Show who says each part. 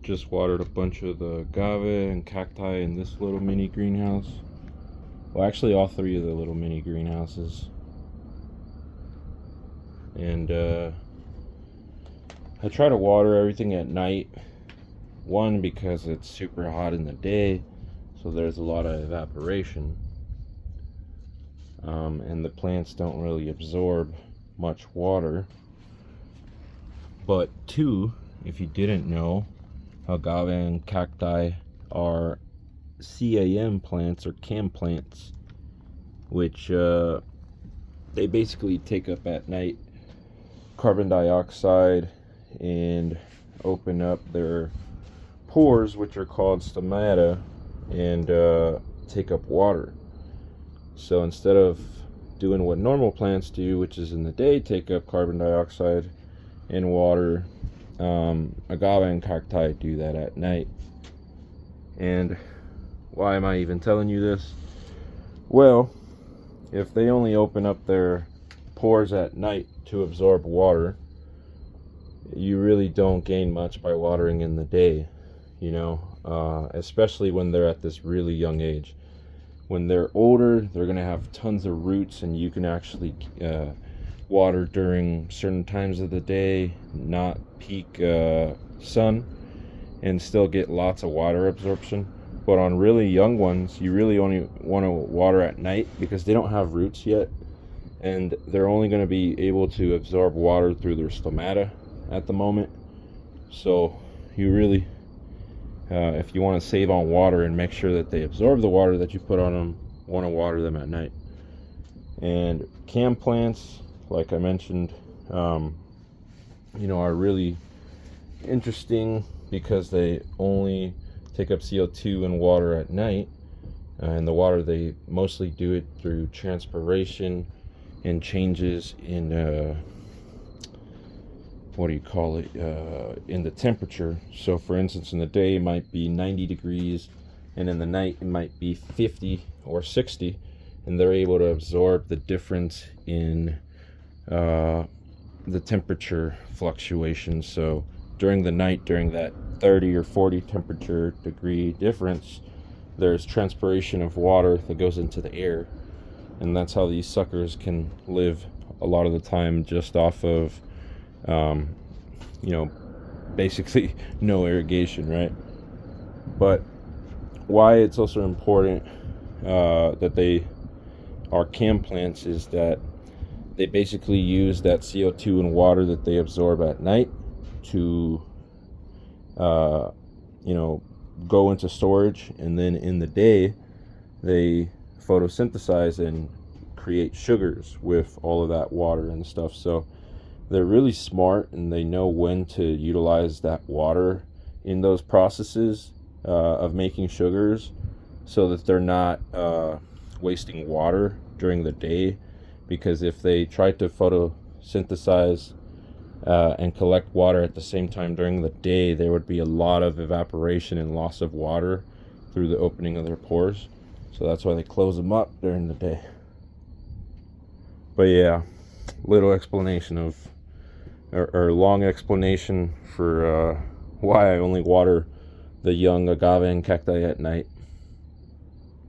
Speaker 1: Just watered a bunch of the agave and cacti in this little mini greenhouse. Well, actually all three of the little mini greenhouses. And I try to water everything at night. One, because it's super hot in the day, so there's a lot of evaporation. And the plants don't really absorb much water. But two, if you didn't know, agave and cacti are CAM plants or CAM plants, which they basically take up at night carbon dioxide and open up their pores, which are called stomata, and take up water. So instead of doing what normal plants do, which is in the day take up carbon dioxide and water, agave and cacti do that at night. And why am I even telling you this? Well, if they only open up their pores at night to absorb water, you really don't gain much by watering in the day, especially when they're at this really young age. When they're older, they're going to have tons of roots, and you can actually water during certain times of the day, not peak sun, and still get lots of water absorption. But on really young ones, you really only want to water at night because they don't have roots yet, and they're only going to be able to absorb water through their stomata at the moment. So you really, if you want to save on water and make sure that they absorb the water that you put on them, want to water them at night. And cam plants, like I mentioned, are really interesting because they only take up CO2 and water at night, and the water, they mostly do it through transpiration and changes in in the temperature. So for instance, in the day it might be 90 degrees, and in the night it might be 50 or 60, and they're able to absorb the difference in the temperature fluctuations. So during the night, during that 30 or 40 temperature degree difference, there's transpiration of water that goes into the air, and that's how these suckers can live a lot of the time just off of basically no irrigation, right? But why it's also important that they are cam plants is that they basically use that CO2 and water that they absorb at night to go into storage, and then in the day they photosynthesize and create sugars with all of that water and stuff. So they're really smart, and they know when to utilize that water in those processes of making sugars, so that they're not wasting water during the day. Because if they try to photosynthesize and collect water at the same time during the day, there would be a lot of evaporation and loss of water through the opening of their pores. So that's why they close them up during the day. But yeah, little explanation of, or long explanation for why I only water the young agave and cacti at night.